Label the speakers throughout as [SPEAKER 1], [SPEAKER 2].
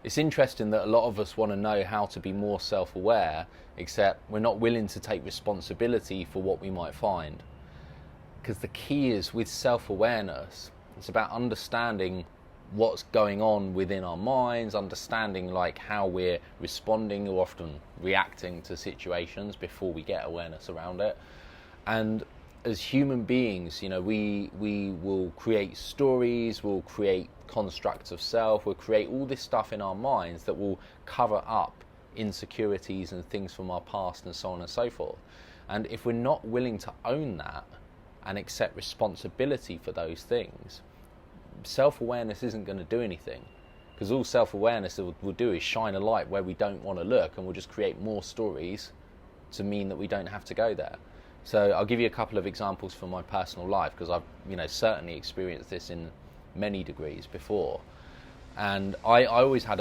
[SPEAKER 1] It's interesting that a lot of us want to know how to be more self-aware, except we're not willing to take responsibility for what we might find. Because the key is with self-awareness, it's about understanding what's going on within our minds, understanding like how we're responding or often reacting to situations before we get awareness around it. And as human beings, we will create stories, we'll create constructs of self, we'll create all this stuff in our minds that will cover up insecurities and things from our past and so on and so forth. And if we're not willing to own that and accept responsibility for those things, self-awareness isn't going to do anything, because all self-awareness will do is shine a light where we don't want to look, and we'll just create more stories to mean that we don't have to go there. So I'll give you a couple of examples from my personal life, because I've certainly experienced this in many degrees before. And I always had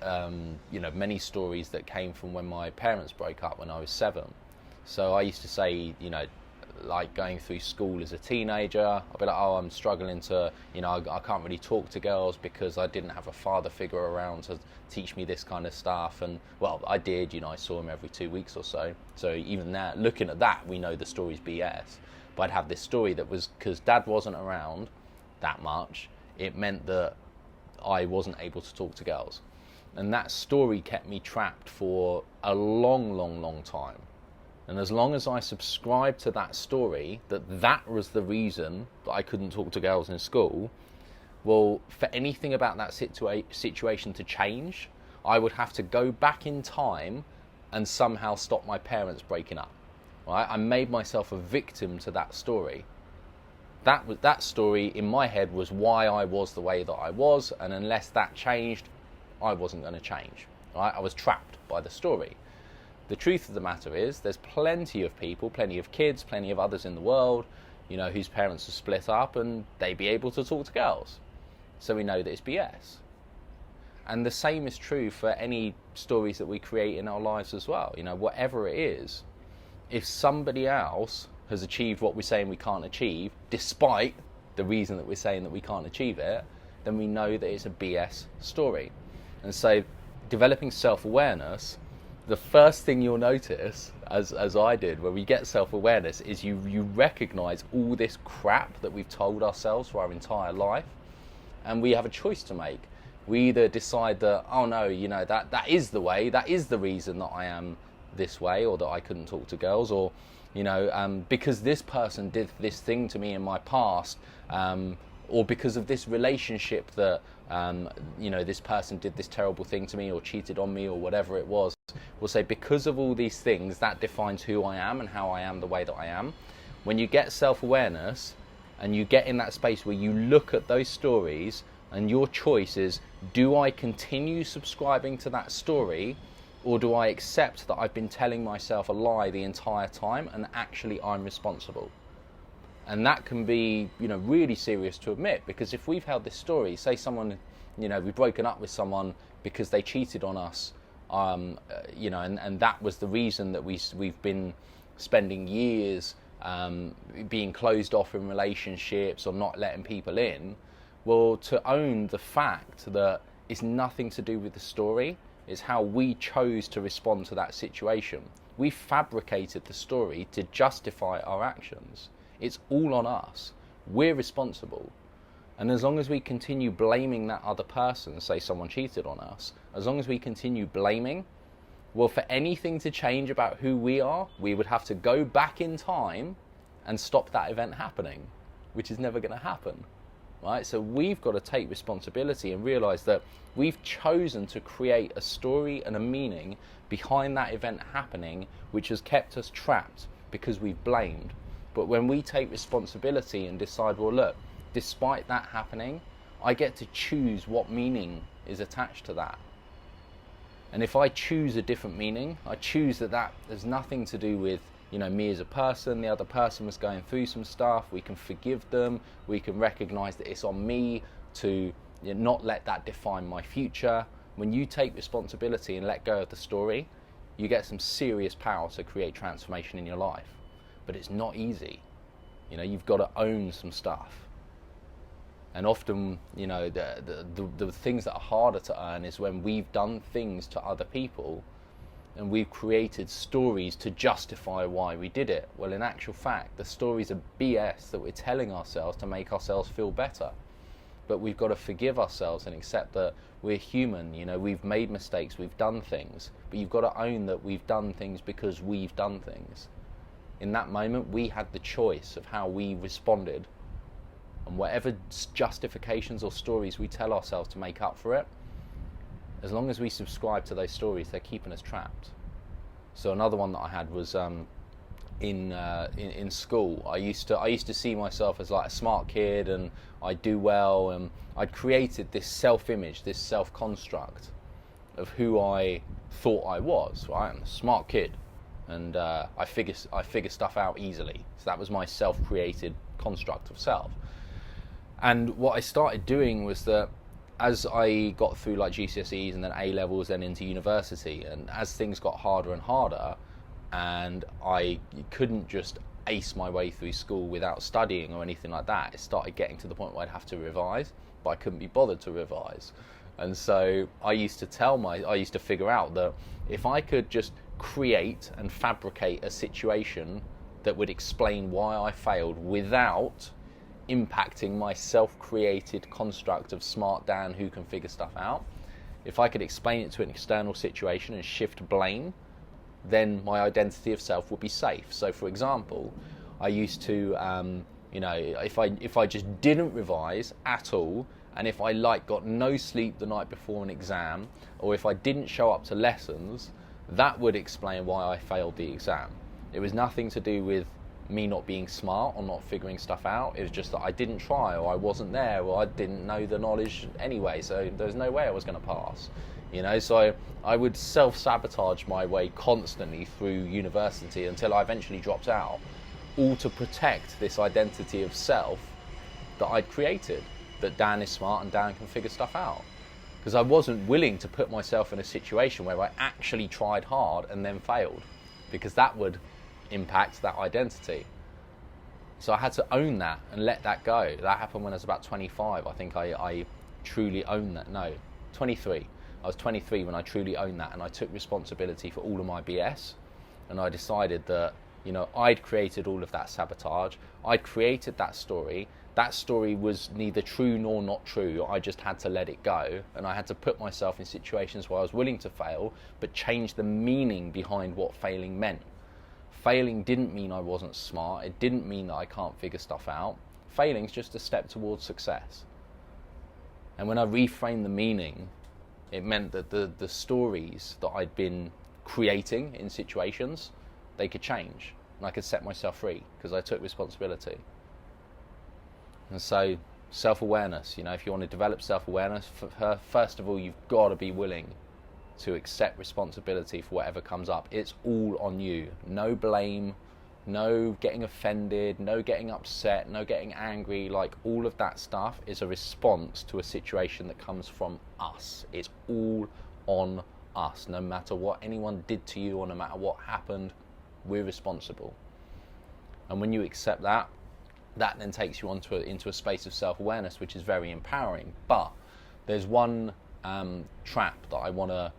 [SPEAKER 1] many stories that came from when my parents broke up when I was 7. So I used to say, like going through school as a teenager, I'd be like, oh, I'm struggling to, I can't really talk to girls because I didn't have a father figure around to teach me this kind of stuff. And well, I did, I saw him every 2 weeks or so. So even now, looking at that, we know the story's BS. But I'd have this story that was, because Dad wasn't around that much, it meant that I wasn't able to talk to girls. And that story kept me trapped for a long, long, long time. And as long as I subscribed to that story, that was the reason that I couldn't talk to girls in school, well, for anything about that situation to change, I would have to go back in time and somehow stop my parents breaking up. Right? I made myself a victim to that story. That story in my head was why I was the way that I was, and unless that changed, I wasn't going to change. Right? I was trapped by the story. The truth of the matter is there's plenty of people, plenty of kids, plenty of others in the world, whose parents are split up and they be able to talk to girls. So we know that it's BS. And the same is true for any stories that we create in our lives as well. Whatever it is, if somebody else has achieved what we're saying we can't achieve, despite the reason that we're saying that we can't achieve it, then we know that it's a BS story. And so developing self-awareness, the first thing you'll notice, as I did, when we get self-awareness, is you recognize all this crap that we've told ourselves for our entire life, and we have a choice to make. We either decide that, oh no, that is the way, that is the reason that I am this way, or that I couldn't talk to girls, or because this person did this thing to me in my past, or because of this relationship that this person did this terrible thing to me or cheated on me or whatever it was. We'll say because of all these things, that defines who I am and how I am the way that I am. When you get self-awareness and you get in that space where you look at those stories and your choice is, do I continue subscribing to that story, or do I accept that I've been telling myself a lie the entire time and actually I'm responsible? And that can be, really serious to admit, because if we've held this story, say someone, we've broken up with someone because they cheated on us, and that was the reason that we've been spending years being closed off in relationships or not letting people in. Well, to own the fact that it's nothing to do with the story, it's how we chose to respond to that situation. We fabricated the story to justify our actions. It's all on us. We're responsible. And as long as we continue blaming that other person, say someone cheated on us, as long as we continue blaming, well, for anything to change about who we are, we would have to go back in time and stop that event happening, which is never going to happen. Right? So we've got to take responsibility and realize that we've chosen to create a story and a meaning behind that event happening, which has kept us trapped because we've blamed. But when we take responsibility and decide, well, look, despite that happening, I get to choose what meaning is attached to that. And if I choose a different meaning, I choose that has nothing to do with me as a person. The other person was going through some stuff. We can forgive them. We can recognize that it's on me to not let that define my future. When you take responsibility and let go of the story, you get some serious power to create transformation in your life. But it's not easy. You've got to own some stuff. And often, the things that are harder to earn is when we've done things to other people and we've created stories to justify why we did it. Well, in actual fact, the stories are BS that we're telling ourselves to make ourselves feel better. But we've got to forgive ourselves and accept that we're human. We've made mistakes, we've done things, but you've got to own that we've done things because we've done things. In that moment, we had the choice of how we responded. And whatever justifications or stories we tell ourselves to make up for it, as long as we subscribe to those stories, they're keeping us trapped. So another one that I had was in school. I used to see myself as like a smart kid, and I'd do well, and I'd created this self-image, this self-construct of who I thought I was. Right? I'm a smart kid, and I figure stuff out easily. So that was my self-created construct of self. And what I started doing was that as I got through like GCSEs and then A levels, then into university, and as things got harder and harder, and I couldn't just ace my way through school without studying or anything like that, it started getting to the point where I'd have to revise, but I couldn't be bothered to revise. And so I used to figure out that if I could just create and fabricate a situation that would explain why I failed without impacting my self-created construct of smart Dan who can figure stuff out, if I could explain it to an external situation and shift blame, then my identity of self would be safe. So for example, I used to if I just didn't revise at all, and if I got no sleep the night before an exam, or if I didn't show up to lessons, that would explain why I failed the exam. It was nothing to do with me not being smart or not figuring stuff out. It was just that I didn't try, or I wasn't there, or I didn't know the knowledge anyway, so there's no way I was going to pass. So I would self-sabotage my way constantly through university until I eventually dropped out, all to protect this identity of self that I'd created, that Dan is smart and Dan can figure stuff out. Because I wasn't willing to put myself in a situation where I actually tried hard and then failed, because that would impact that identity. So I had to own that and let that go. That happened when I was about 25. I think I truly owned that. No, 23. I was 23 when I truly owned that, and I took responsibility for all of my BS, and I decided that I'd created all of that sabotage. I'd created that story. That story was neither true nor not true. I just had to let it go, and I had to put myself in situations where I was willing to fail, but change the meaning behind what failing meant. Failing didn't mean I wasn't smart. It didn't mean that I can't figure stuff out. Failing's just a step towards success. And when I reframed the meaning, it meant that the stories that I'd been creating in situations, they could change, and I could set myself free because I took responsibility. And so self-awareness, if you want to develop self-awareness, first of all, you've got to be willing to accept responsibility for whatever comes up. It's all on you. No blame, no getting offended, no getting upset, no getting angry. All of that stuff is a response to a situation that comes from us. It's all on us. No matter what anyone did to you or no matter what happened, we're responsible. And when you accept that, that then takes you into a space of self-awareness, which is very empowering. But there's one trap that I want to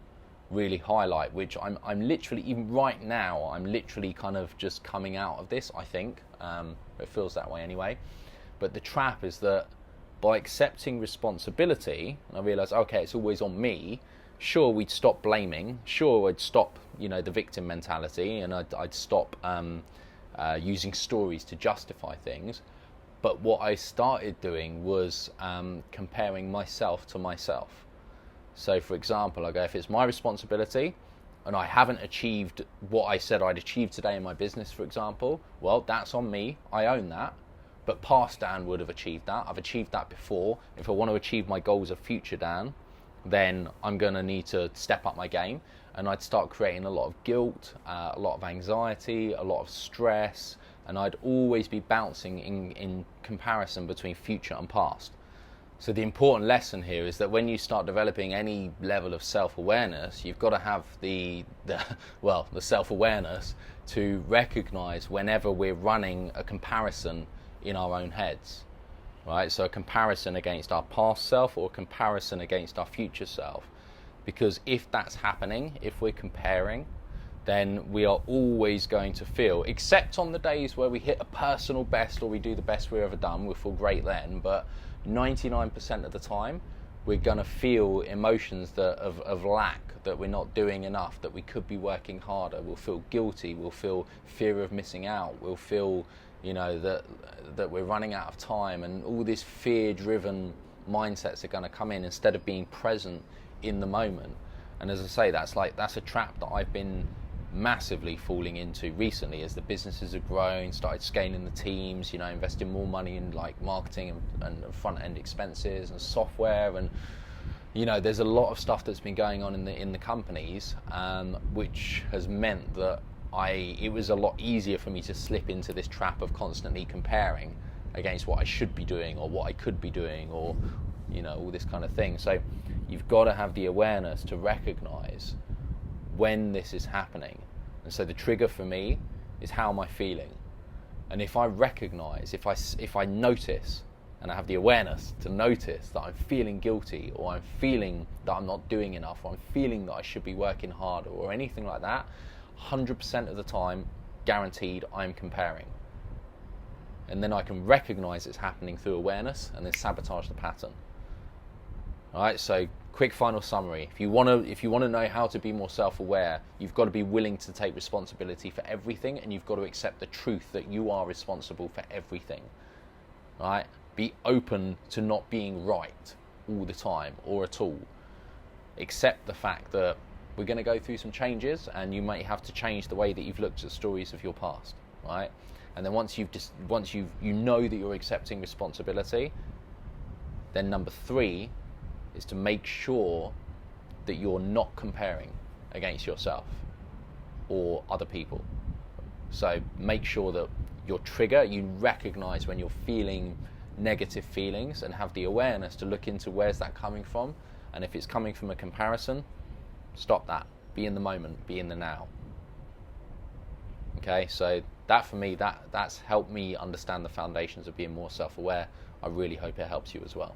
[SPEAKER 1] really highlight, which I'm literally, even right now, I'm literally kind of just coming out of this, I think. It feels that way anyway. But the trap is that by accepting responsibility, and I realised, okay, it's always on me, sure, we'd stop blaming, sure, I'd stop, the victim mentality, and I'd stop using stories to justify things. But what I started doing was comparing myself to myself. So for example, I go, if it's my responsibility and I haven't achieved what I said I'd achieve today in my business, for example, well, that's on me. I own that. But past Dan would have achieved that. I've achieved that before. If I want to achieve my goals of future Dan, then I'm going to need to step up my game. And I'd start creating a lot of guilt, a lot of anxiety, a lot of stress. And I'd always be bouncing in comparison between future and past. So the important lesson here is that when you start developing any level of self-awareness, you've got to have the self-awareness to recognize whenever we're running a comparison in our own heads, right? So a comparison against our past self or a comparison against our future self. Because if that's happening, if we're comparing, then we are always going to feel, except on the days where we hit a personal best or we do the best we've ever done, we'll feel great then, but 99% of the time, we're going to feel emotions of lack, that we're not doing enough, that we could be working harder. We'll feel guilty, we'll feel fear of missing out, we'll feel, that we're running out of time, and all these fear-driven mindsets are going to come in instead of being present in the moment. And as I say, that's a trap that I've been massively falling into recently as the businesses have grown, started scaling the teams, investing more money in like marketing and front end expenses and software, and there's a lot of stuff that's been going on in the companies, which has meant that it was a lot easier for me to slip into this trap of constantly comparing against what I should be doing or what I could be doing, or all this kind of thing. So you've got to have the awareness to recognize when this is happening. And so the trigger for me is, how am I feeling? And if I recognize, if I notice, and I have the awareness to notice that I'm feeling guilty, or I'm feeling that I'm not doing enough, or I'm feeling that I should be working harder, or anything like that, 100% of the time, guaranteed, I'm comparing. And then I can recognize it's happening through awareness and then sabotage the pattern. All right, so quick final summary. If you want to know how to be more self-aware, you've got to be willing to take responsibility for everything, and you've got to accept the truth that you are responsible for everything. All right? Be open to not being right all the time or at all. Accept the fact that we're going to go through some changes, and you might have to change the way that you've looked at stories of your past, right? And then once you know that you're accepting responsibility, then number 3 is to make sure that you're not comparing against yourself or other people. So make sure that your trigger, you recognize when you're feeling negative feelings, and have the awareness to look into where's that coming from. And if it's coming from a comparison, stop that. Be in the moment, be in the now. Okay, so that for me, that's helped me understand the foundations of being more self-aware. I really hope it helps you as well.